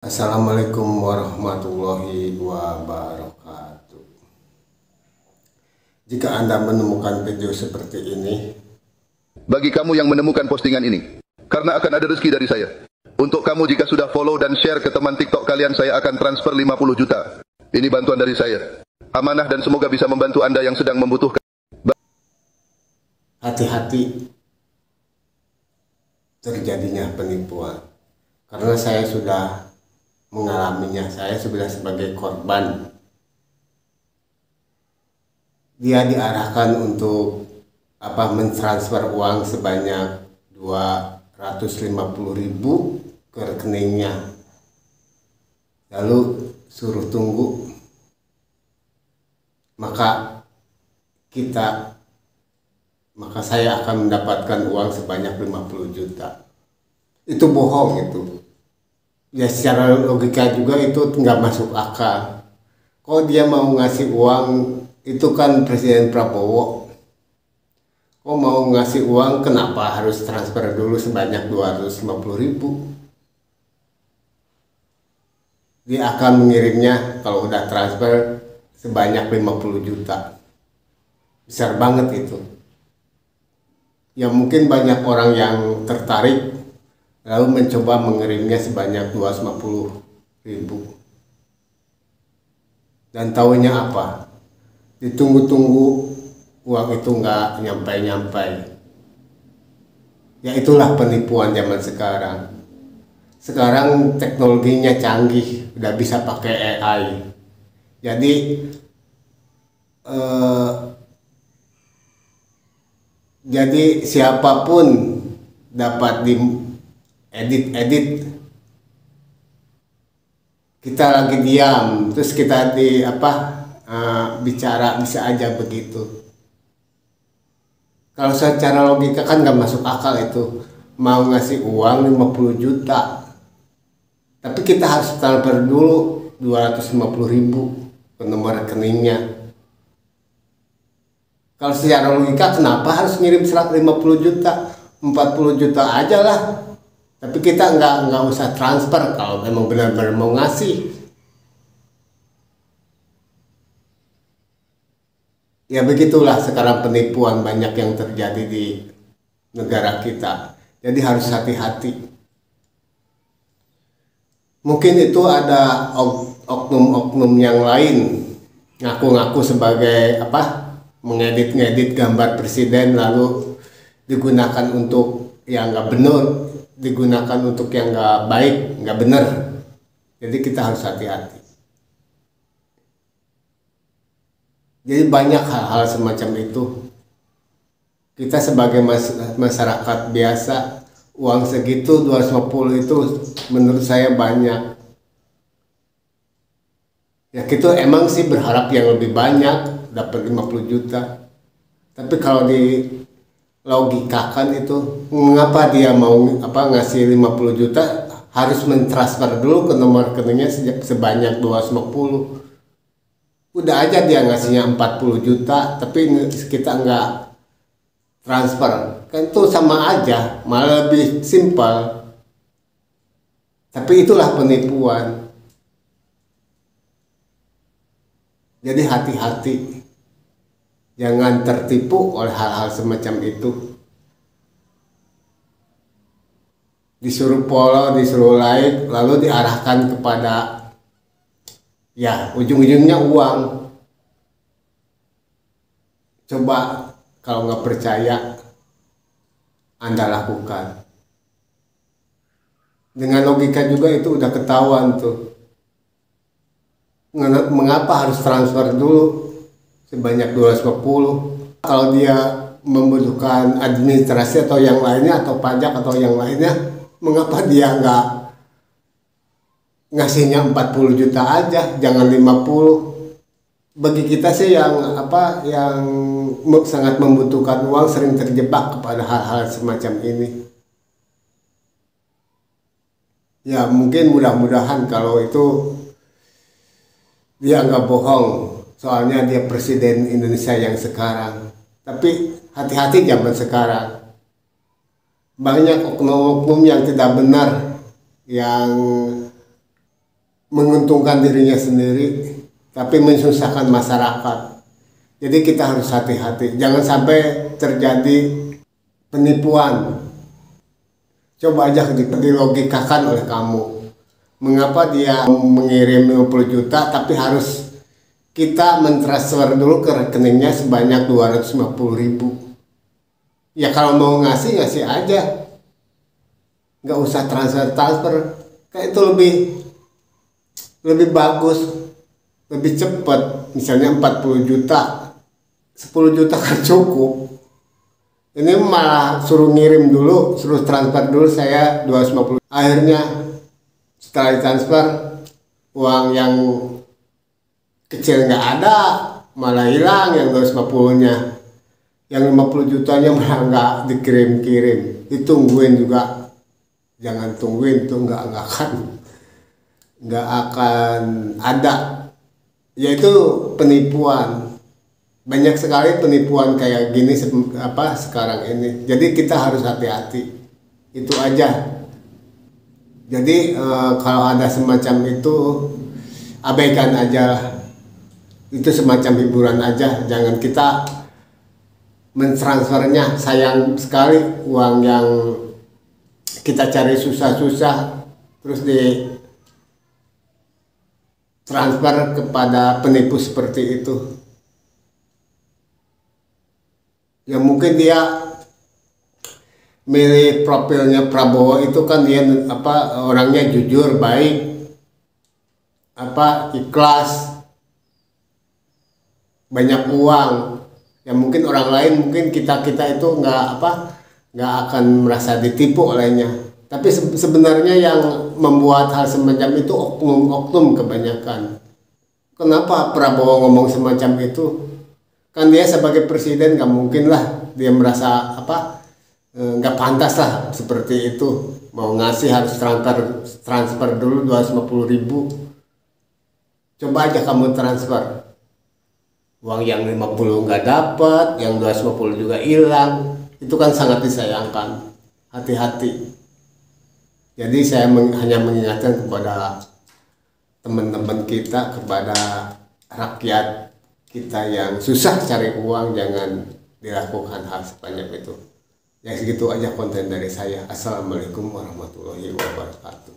Assalamualaikum warahmatullahi wabarakatuh. Jika Anda menemukan video seperti ini, bagi kamu yang menemukan postingan ini, karena akan ada rezeki dari saya. Untuk kamu jika sudah follow dan share ke teman TikTok kalian, saya akan transfer 50 juta. Ini bantuan dari saya. Amanah dan semoga bisa membantu Anda yang sedang membutuhkan. hati-hati terjadinya penipuan. Karena saya sudah mengalaminya, saya sudah sebagai korban. Dia diarahkan untuk mentransfer uang sebanyak 250.000 ke rekeningnya, lalu suruh tunggu, maka saya akan mendapatkan uang sebanyak 50 juta. Itu bohong itu. Ya secara logika juga itu nggak masuk akal. Kok dia mau ngasih uang, itu kan Presiden Prabowo. Kok mau ngasih uang, kenapa harus transfer dulu sebanyak 250.000? Dia akan mengirimnya kalau udah transfer sebanyak 50 juta. Besar banget itu. Ya mungkin banyak orang yang tertarik lalu mencoba mengirimnya sebanyak 250.000. Dan tahunya apa? Ditunggu-tunggu uang itu nggak nyampe-nyampe. Ya itulah penipuan zaman sekarang. Sekarang teknologinya canggih, udah bisa pakai AI. Jadi siapapun dapat edit. Kita lagi diam terus kita bicara, bisa aja begitu. Kalau secara logika kan nggak masuk akal itu. Mau ngasih uang 50 juta, tapi kita harus transfer dulu 250.000 ke nomor rekeningnya. Kalau secara logika kenapa harus ngirim 150 juta? 40 juta aja lah. Tapi kita nggak usah transfer kalau memang benar-benar mau ngasih. Ya begitulah sekarang penipuan banyak yang terjadi di negara kita. Jadi harus hati-hati. Mungkin itu ada oknum-oknum yang lain ngaku-ngaku sebagai mengedit-ngedit gambar presiden lalu digunakan untuk yang nggak benar, digunakan untuk yang nggak baik, nggak benar. Jadi kita harus hati-hati. Jadi banyak hal-hal semacam itu. Kita sebagai masyarakat biasa, uang segitu 250 itu menurut saya banyak. Ya kita emang sih berharap yang lebih banyak, dapat 50 juta. Tapi kalau di logikakan itu, mengapa dia mau ngasih 50 juta harus mentransfer dulu ke nomor rekeningnya sebanyak 250. Udah aja dia ngasihnya 40 juta tapi kita nggak transfer, kan itu sama aja, malah lebih simpel. Tapi itulah penipuan. Jadi hati-hati, jangan tertipu oleh hal-hal semacam itu. Disuruh follow, disuruh like, lalu diarahkan kepada ujung-ujungnya uang. Coba kalau nggak percaya, Anda lakukan. Dengan logika juga itu udah ketahuan tuh. Mengapa harus transfer dulu sebanyak 250? Kalau dia membutuhkan administrasi atau yang lainnya, atau pajak atau yang lainnya, mengapa dia nggak ngasihnya 40 juta aja, jangan 50? Bagi kita sih yang sangat membutuhkan uang sering terjebak kepada hal-hal semacam ini. Ya mungkin mudah-mudahan kalau itu dia nggak bohong, soalnya dia presiden Indonesia yang sekarang. Tapi hati-hati zaman sekarang. Banyak oknum-oknum yang tidak benar, yang menguntungkan dirinya sendiri, tapi menyusahkan masyarakat. Jadi kita harus hati-hati, jangan sampai terjadi penipuan. Coba aja dilogikakan oleh kamu. Mengapa dia mengirim 50 juta tapi harus kita mentransfer dulu ke rekeningnya sebanyak 250.000. Ya kalau mau ngasih aja. Nggak usah transfer. Kayak itu lebih bagus, lebih cepat. Misalnya 40 juta, 10 juta kan cukup. Ini malah suruh ngirim dulu, suruh transfer dulu saya 250. Akhirnya setelah ditransfer, uang yang kecil nggak ada, malah hilang yang 250-nya. Yang 50 jutanya malah nggak dikirim-kirim. Ditungguin juga. Jangan tungguin, itu nggak akan ada. Yaitu penipuan. Banyak sekali penipuan kayak gini sekarang ini. Jadi kita harus hati-hati. Itu aja. Jadi kalau ada semacam itu, abaikan aja lah. Itu semacam hiburan aja. Jangan kita mentransfernya. Sayang sekali uang yang kita cari susah-susah terus di transfer kepada penipu seperti itu. Ya mungkin dia milih profilnya Prabowo itu kan dia orangnya jujur, baik, ikhlas, banyak uang. Ya mungkin orang lain, mungkin kita itu nggak akan merasa ditipu olehnya. Tapi sebenarnya yang membuat hal semacam itu oknum kebanyakan. Kenapa Prabowo ngomong semacam itu? Kan dia sebagai presiden nggak mungkin lah dia merasa nggak pantas lah seperti itu. Mau ngasih harus transfer dulu 250.000. Coba aja kamu transfer. Uang yang 50 nggak dapat, yang 250 juga hilang. Itu kan sangat disayangkan. Hati-hati. Jadi saya hanya mengingatkan kepada teman-teman kita, kepada rakyat kita yang susah cari uang, jangan dilakukan hal sebanyak itu. Ya segitu aja konten dari saya. Assalamualaikum warahmatullahi wabarakatuh.